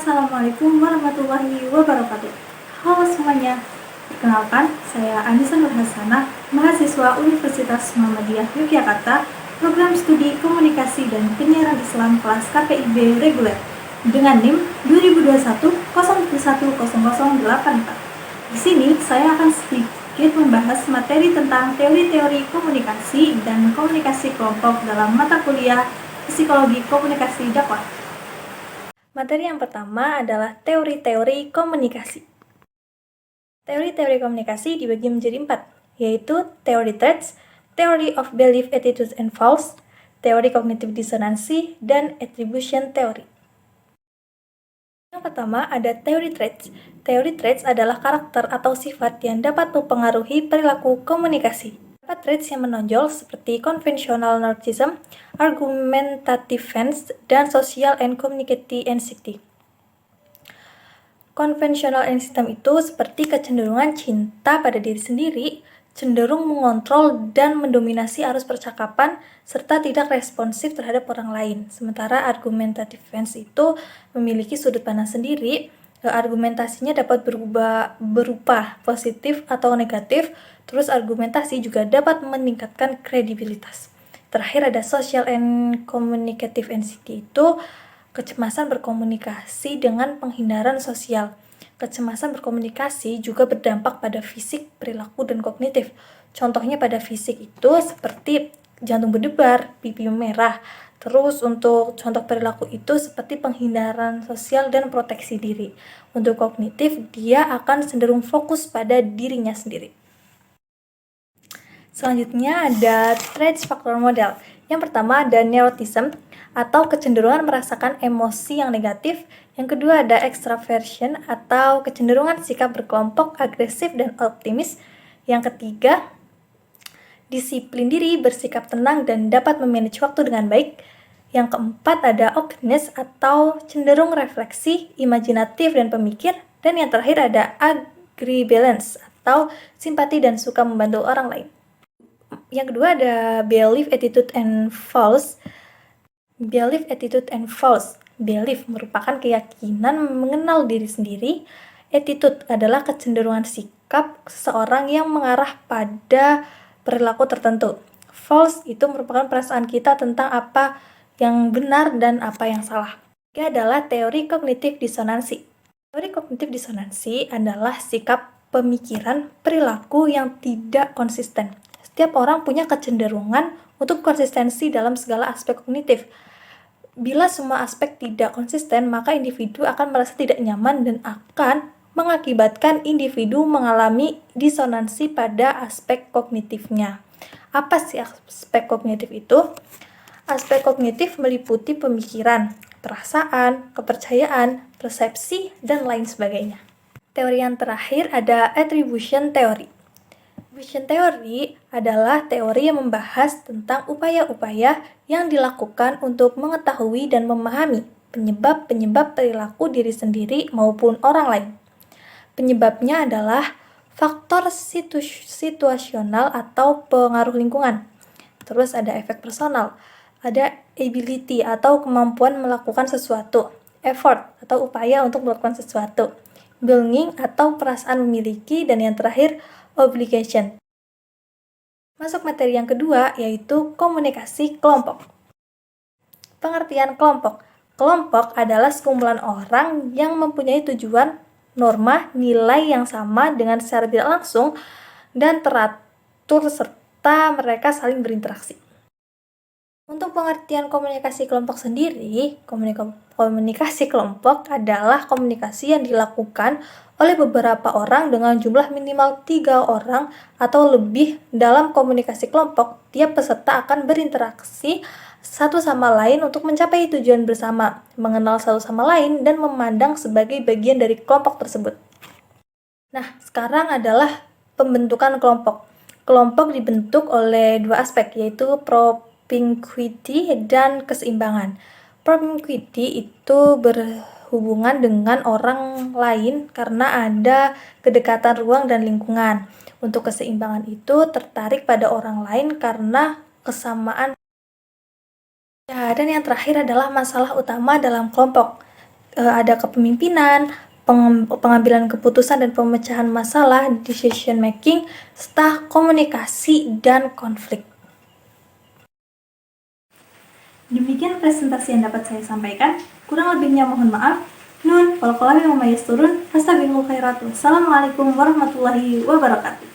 Assalamualaikum warahmatullahi wabarakatuh. Halo semuanya, perkenalkan saya Anissa Nurhasanah, mahasiswa Universitas Muhammadiyah Yogyakarta, program studi komunikasi dan penyiaran Islam kelas KPIB reguler dengan NIM 2021-010084. Di sini saya akan sedikit membahas materi tentang teori-teori komunikasi dan komunikasi kelompok dalam mata kuliah Psikologi Komunikasi Dakwah. Materi yang pertama adalah teori-teori komunikasi. Teori-teori komunikasi dibagi menjadi 4, yaitu teori traits, theory of belief, attitudes, and false, teori kognitif disonansi, dan attribution theory. Yang pertama ada teori traits. Teori traits adalah karakter atau sifat yang dapat mempengaruhi perilaku komunikasi. Beberapa traits yang menonjol seperti conventional narcissism, argumentative dan social and communicative anxiety. Conventional narcissism itu seperti kecenderungan cinta pada diri sendiri, cenderung mengontrol dan mendominasi arus percakapan, serta tidak responsif terhadap orang lain. Sementara argumentative itu memiliki sudut pandang sendiri, argumentasinya dapat berupa positif atau negatif, terus argumentasi juga dapat meningkatkan kredibilitas. Terakhir ada social and communicative anxiety itu kecemasan berkomunikasi dengan penghindaran sosial. Kecemasan berkomunikasi juga berdampak pada fisik, perilaku, dan kognitif. Contohnya pada fisik itu seperti jantung berdebar, pipi merah. Terus untuk contoh perilaku itu seperti penghindaran sosial dan proteksi diri. Untuk kognitif, dia akan cenderung fokus pada dirinya sendiri. Selanjutnya ada traits factor model. Yang pertama ada neuroticism atau kecenderungan merasakan emosi yang negatif. Yang kedua ada extraversion atau kecenderungan sikap berkelompok, agresif dan optimis. Yang ketiga, disiplin diri, bersikap tenang dan dapat memanage waktu dengan baik. Yang keempat ada openness atau cenderung refleksi, imajinatif dan pemikir. Dan yang terakhir ada agreeableness atau simpati dan suka membantu orang lain. Yang kedua ada belief, attitude, and false. Belief, attitude, and false. Belief merupakan keyakinan mengenal diri sendiri. Attitude adalah kecenderungan sikap seseorang yang mengarah pada perilaku tertentu. False itu merupakan perasaan kita tentang apa yang benar dan apa yang salah. Ketiga adalah teori kognitif disonansi. Teori kognitif disonansi adalah sikap pemikiran perilaku yang tidak konsisten. Setiap orang punya kecenderungan untuk konsistensi dalam segala aspek kognitif. Bila semua aspek tidak konsisten, maka individu akan merasa tidak nyaman dan akan mengakibatkan individu mengalami disonansi pada aspek kognitifnya. Apa sih aspek kognitif itu? Aspek kognitif meliputi pemikiran, perasaan, kepercayaan, persepsi, dan lain sebagainya. Teori yang terakhir ada attribution theory. Attribution theory adalah teori yang membahas tentang upaya-upaya yang dilakukan untuk mengetahui dan memahami penyebab-penyebab perilaku diri sendiri maupun orang lain. Penyebabnya adalah faktor situasional atau pengaruh lingkungan. Terus ada efek personal, ada ability atau kemampuan melakukan sesuatu, effort atau upaya untuk melakukan sesuatu, belonging atau perasaan memiliki, dan yang terakhir obligation. Masuk materi yang kedua yaitu komunikasi kelompok. Pengertian kelompok. Kelompok adalah sekumpulan orang yang mempunyai tujuan, norma, nilai yang sama dengan secara tidak langsung dan teratur serta mereka saling berinteraksi. Untuk pengertian komunikasi kelompok sendiri, komunikasi kelompok adalah komunikasi yang dilakukan oleh beberapa orang dengan jumlah minimal 3 orang atau lebih. Dalam komunikasi kelompok, tiap peserta akan berinteraksi satu sama lain untuk mencapai tujuan bersama, mengenal satu sama lain, dan memandang sebagai bagian dari kelompok tersebut. Nah, sekarang adalah pembentukan kelompok. Kelompok dibentuk oleh dua aspek, yaitu propinquity dan keseimbangan. Propinquity itu berhubungan dengan orang lain karena ada kedekatan ruang dan lingkungan. Untuk keseimbangan itu tertarik pada orang lain karena kesamaan. Ya, dan yang terakhir adalah masalah utama dalam kelompok. ada kepemimpinan, pengambilan keputusan dan pemecahan masalah, decision making, serta komunikasi dan konflik. Demikian presentasi yang dapat saya sampaikan. Kurang lebihnya mohon maaf. Nun, wal qalami wa ma yasturun. Fastabiqul khairat. Wassalamualaikum warahmatullahi wabarakatuh.